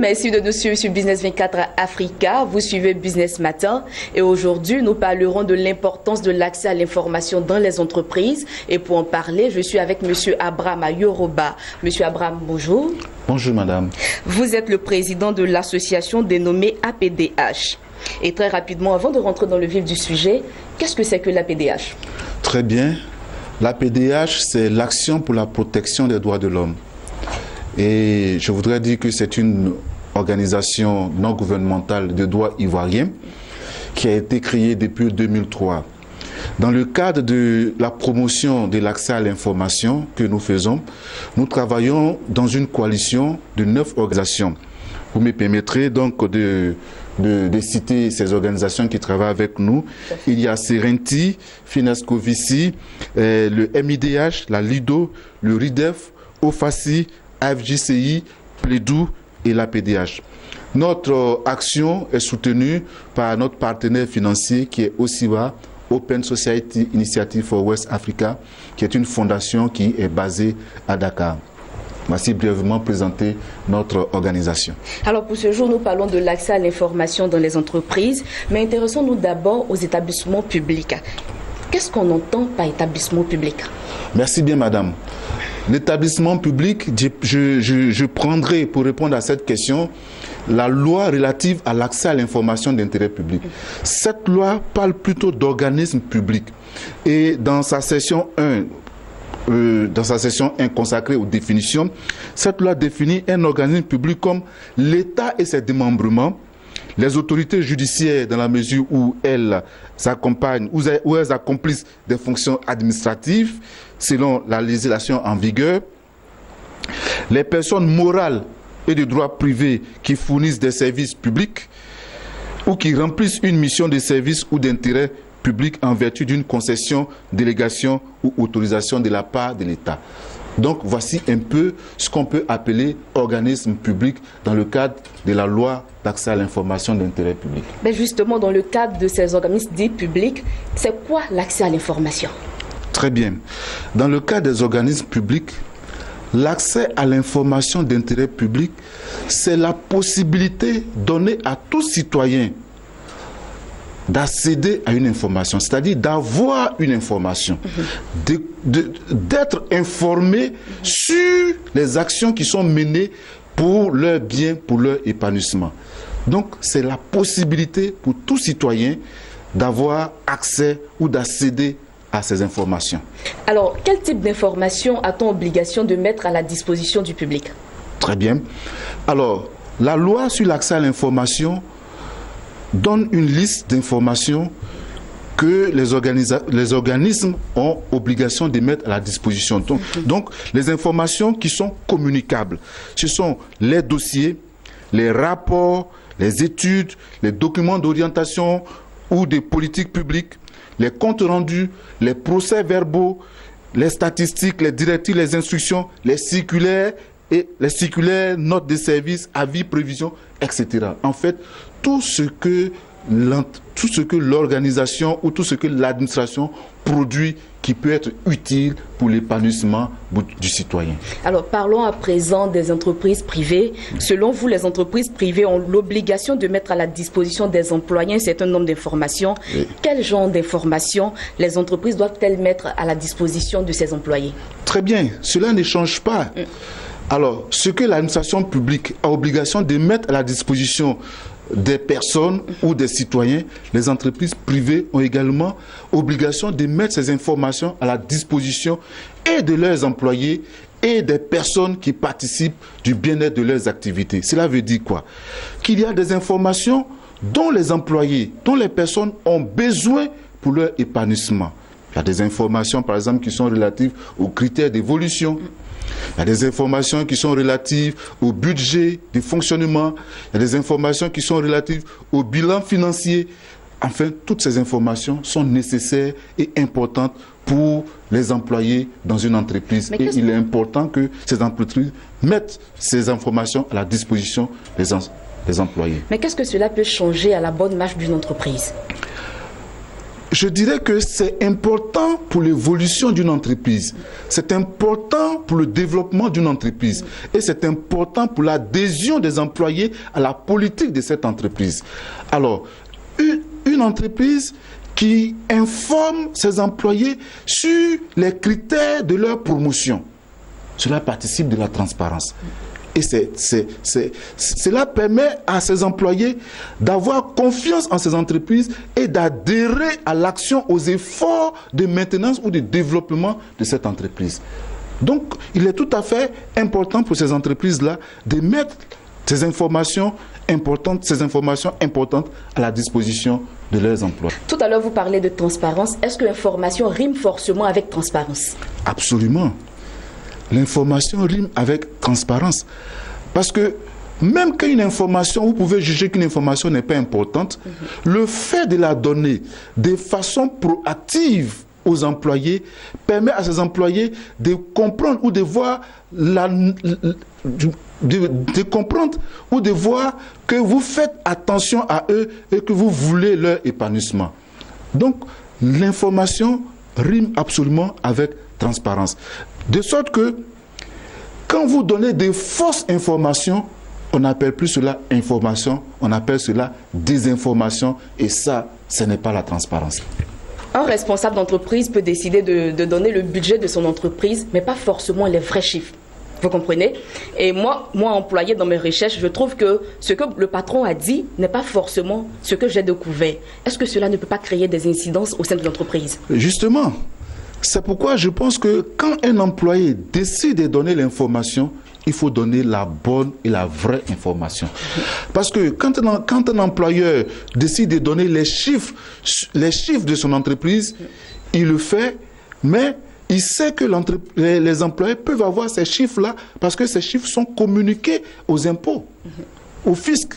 merci de nous suivre sur Business 24 Africa. Vous suivez Business Matin et aujourd'hui, nous parlerons de l'importance de l'accès à l'information dans les entreprises. Et pour en parler, je suis avec Monsieur Abraham Yoroba. Monsieur Abraham, bonjour. Bonjour madame. Vous êtes le président de l'association dénommée APDH. Et très rapidement, avant de rentrer dans le vif du sujet, qu'est-ce que c'est que l'APDH? Très bien. L'APDH, c'est l'Action pour la protection des droits de l'homme. Et je voudrais dire que c'est une organisation non gouvernementale de droits ivoiriens qui a été créée depuis 2003. Dans le cadre de la promotion de l'accès à l'information que nous faisons, nous travaillons dans une coalition de 9 organisations. Vous me permettrez donc de citer ces organisations qui travaillent avec nous. Il y a Serenti, Finesco Vici, le MIDH, la LIDO, le RIDEF, OFACI, AFJCI, Plédou et l'APDH. Notre action est soutenue par notre partenaire financier qui est OSIWA, Open Society Initiative for West Africa, qui est une fondation qui est basée à Dakar. Voici brièvement présenter notre organisation. Alors pour ce jour, nous parlons de l'accès à l'information dans les entreprises, mais intéressons-nous d'abord aux établissements publics. Qu'est-ce qu'on entend par établissement public? Merci bien madame. L'établissement public, je prendrai pour répondre à cette question la loi relative à l'accès à l'information d'intérêt public. Cette loi parle plutôt d'organismes publics et dans sa section 1, consacrée aux définitions, cette loi définit un organisme public comme l'État et ses démembrements, les autorités judiciaires dans la mesure où elles accompagnent ou elles accomplissent des fonctions administratives selon la législation en vigueur, les personnes morales et de droit privé qui fournissent des services publics ou qui remplissent une mission de service ou d'intérêt public en vertu d'une concession, délégation ou autorisation de la part de l'État. Donc voici un peu ce qu'on peut appeler organisme public dans le cadre de la loi d'accès à l'information d'intérêt public. Mais justement, dans le cadre de ces organismes dits publics, c'est quoi l'accès à l'information? Très bien. Dans le cas des organismes publics, l'accès à l'information d'intérêt public, c'est la possibilité donnée à tout citoyen d'accéder à une information, c'est-à-dire d'avoir une information, d'être informé sur les actions qui sont menées pour leur bien, pour leur épanouissement. Donc, c'est la possibilité pour tout citoyen d'avoir accès ou d'accéder à ces informations. Alors, quel type d'informations a-t-on obligation de mettre à la disposition du public? Très bien. Alors, la loi sur l'accès à l'information donne une liste d'informations que les organismes ont obligation de mettre à la disposition. Donc, les informations qui sont communicables, ce sont les dossiers, les rapports, les études, les documents d'orientation ou de politique publique, les comptes rendus, les procès-verbaux, les statistiques, les directives, les instructions, les circulaires, notes de service, avis, prévisions, etc. En fait, tout ce que l'organisation ou tout ce que l'administration produit qui peut être utile pour l'épanouissement du citoyen. Alors parlons à présent des entreprises privées. Selon vous, les entreprises privées ont l'obligation de mettre à la disposition des employés un certain nombre d'informations. Oui. Quel genre d'informations les entreprises doivent-elles mettre à la disposition de ces employés? Très bien, cela ne change pas. Alors, ce que l'administration publique a obligation de mettre à la disposition des personnes ou des citoyens, les entreprises privées ont également obligation de mettre ces informations à la disposition et de leurs employés et des personnes qui participent du bien-être de leurs activités. Cela veut dire quoi? Qu'il y a des informations dont les employés, dont les personnes ont besoin pour leur épanouissement. Il y a des informations, par exemple, qui sont relatives aux critères d'évolution. Il y a des informations qui sont relatives au budget de fonctionnement. Il y a des informations qui sont relatives au bilan financier. Enfin, toutes ces informations sont nécessaires et importantes pour les employés dans une entreprise. Et il est important que ces entreprises mettent ces informations à la disposition des employés. Mais qu'est-ce que cela peut changer à la bonne marche d'une entreprise? Je dirais que c'est important pour l'évolution d'une entreprise. C'est important pour le développement d'une entreprise. Et c'est important pour l'adhésion des employés à la politique de cette entreprise. Alors, une entreprise qui informe ses employés sur les critères de leur promotion, cela participe de la transparence. Et cela permet à ces employés d'avoir confiance en ces entreprises et d'adhérer à l'action, aux efforts de maintenance ou de développement de cette entreprise. Donc, il est tout à fait important pour ces entreprises-là de mettre ces informations importantes à la disposition de leurs employés. Tout à l'heure, vous parlez de transparence. Est-ce que l'information rime forcément avec transparence? Absolument. L'information rime avec transparence. Parce que même qu'une information, vous pouvez juger qu'une information n'est pas importante, le fait de la donner de façon proactive aux employés permet à ces employés de comprendre ou de voir de comprendre ou de voir que vous faites attention à eux et que vous voulez leur épanouissement. Donc, l'information rime absolument avec transparence. De sorte que, quand vous donnez des fausses informations, on n'appelle plus cela information, on appelle cela désinformation, et ça, ce n'est pas la transparence. Un responsable d'entreprise peut décider de donner le budget de son entreprise, mais pas forcément les vrais chiffres. Vous comprenez? Et moi, employé dans mes recherches, je trouve que ce que le patron a dit n'est pas forcément ce que j'ai découvert. Est-ce que cela ne peut pas créer des incidences au sein de l'entreprise? Justement, c'est pourquoi je pense que quand un employé décide de donner l'information, il faut donner la bonne et la vraie information. Parce que quand un employeur décide de donner les chiffres de son entreprise, il le fait, mais il sait que les employés peuvent avoir ces chiffres-là parce que ces chiffres sont communiqués aux impôts, au fisc.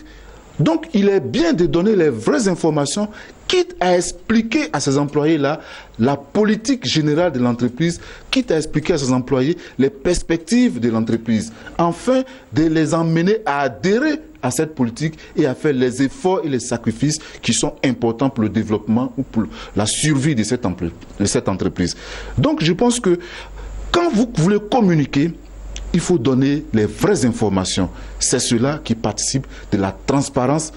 Donc, il est bien de donner les vraies informations, quitte à expliquer à ces employés-là la politique générale de l'entreprise, quitte à expliquer à ces employés les perspectives de l'entreprise, afin de les emmener à adhérer à cette politique et à faire les efforts et les sacrifices qui sont importants pour le développement ou pour la survie de cette entreprise. Donc, je pense que quand vous voulez communiquer, il faut donner les vraies informations. C'est cela qui participe de la transparence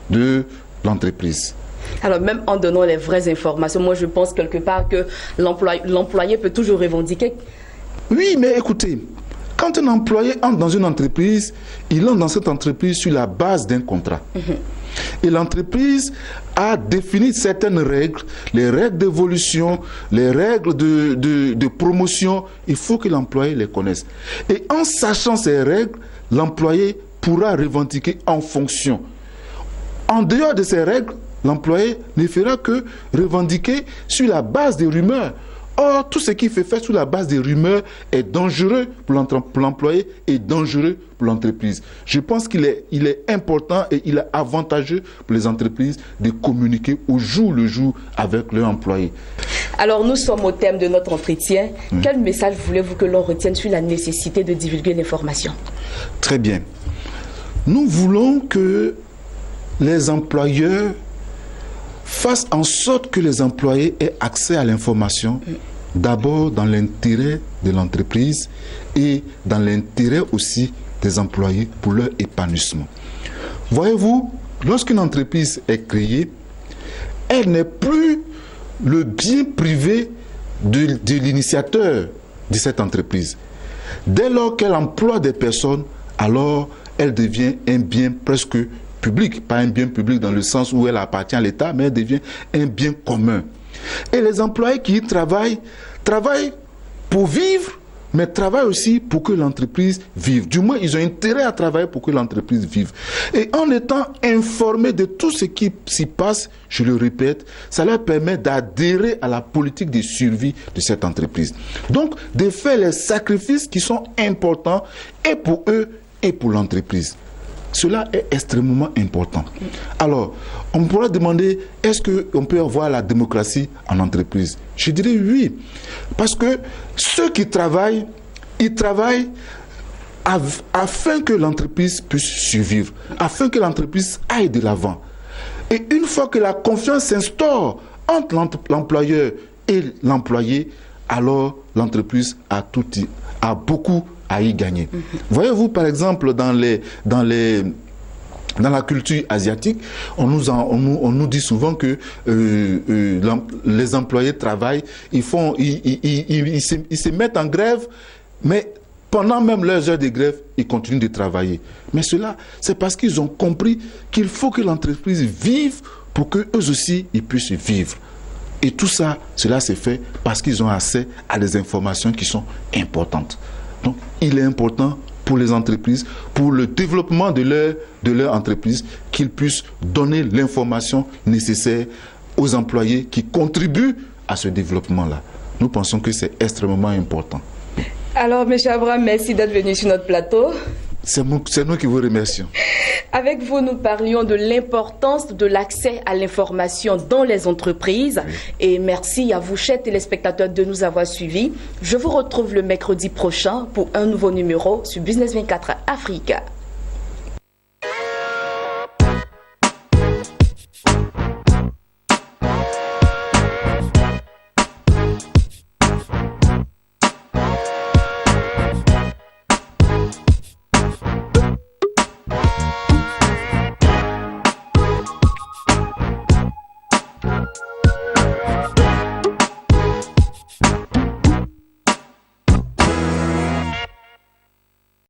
de l'entreprise. Alors, même en donnant les vraies informations, moi je pense quelque part que l'employé peut toujours revendiquer. Oui, mais écoutez, quand un employé entre dans une entreprise, il entre dans cette entreprise sur la base d'un contrat. Et l'entreprise a défini certaines règles, les règles d'évolution, les règles de promotion. Il faut que l'employé les connaisse. Et en sachant ces règles, l'employé pourra revendiquer en fonction. En dehors de ces règles, l'employé ne fera que revendiquer sur la base des rumeurs. Or, tout ce qui fait faire sur la base des rumeurs est dangereux pour l'employé et dangereux pour l'entreprise. Je pense qu'il est important et il est avantageux pour les entreprises de communiquer au jour le jour avec leurs employés. Alors, nous sommes au thème de notre entretien. Quel message voulez-vous que l'on retienne sur la nécessité de divulguer l'information? Très bien. Nous voulons que les employeurs fassent en sorte que les employés aient accès à l'information, d'abord dans l'intérêt de l'entreprise et dans l'intérêt aussi des employés pour leur épanouissement. Voyez-vous, lorsqu'une entreprise est créée, elle n'est plus le bien privé de l'initiateur de cette entreprise. Dès lors qu'elle emploie des personnes, alors elle devient un bien presque public, pas un bien public dans le sens où elle appartient à l'État, mais elle devient un bien commun. Et les employés qui y travaillent pour vivre, mais travaillent aussi pour que l'entreprise vive. Du moins, ils ont intérêt à travailler pour que l'entreprise vive. Et en étant informés de tout ce qui s'y passe, je le répète, ça leur permet d'adhérer à la politique de survie de cette entreprise. Donc, de faire les sacrifices qui sont importants et pour eux et pour l'entreprise. Cela est extrêmement important. Alors, on pourrait demander, est-ce qu'on peut avoir la démocratie en entreprise? Je dirais oui. Parce que ceux qui travaillent, ils travaillent afin que l'entreprise puisse survivre, afin que l'entreprise aille de l'avant. Et une fois que la confiance s'instaure entre l'employeur et l'employé, alors l'entreprise a beaucoup à y gagner. Voyez-vous, par exemple, dans la culture asiatique, on nous dit souvent que les employés travaillent, ils se mettent en grève, mais pendant même leurs heures de grève, ils continuent de travailler. Mais cela, c'est parce qu'ils ont compris qu'il faut que l'entreprise vive pour qu'eux aussi, ils puissent vivre. Et tout ça, cela s'est fait parce qu'ils ont accès à des informations qui sont importantes. Donc, il est important pour les entreprises, pour le développement de leur entreprise, qu'ils puissent donner l'information nécessaire aux employés qui contribuent à ce développement-là. Nous pensons que c'est extrêmement important. Alors, M. Abraham, merci d'être venu sur notre plateau. C'est nous qui vous remercions. Avec vous, nous parlions de l'importance de l'accès à l'information dans les entreprises. Oui. Et merci à vous, chers téléspectateurs, de nous avoir suivis. Je vous retrouve le mercredi prochain pour un nouveau numéro sur Business 24 Africa.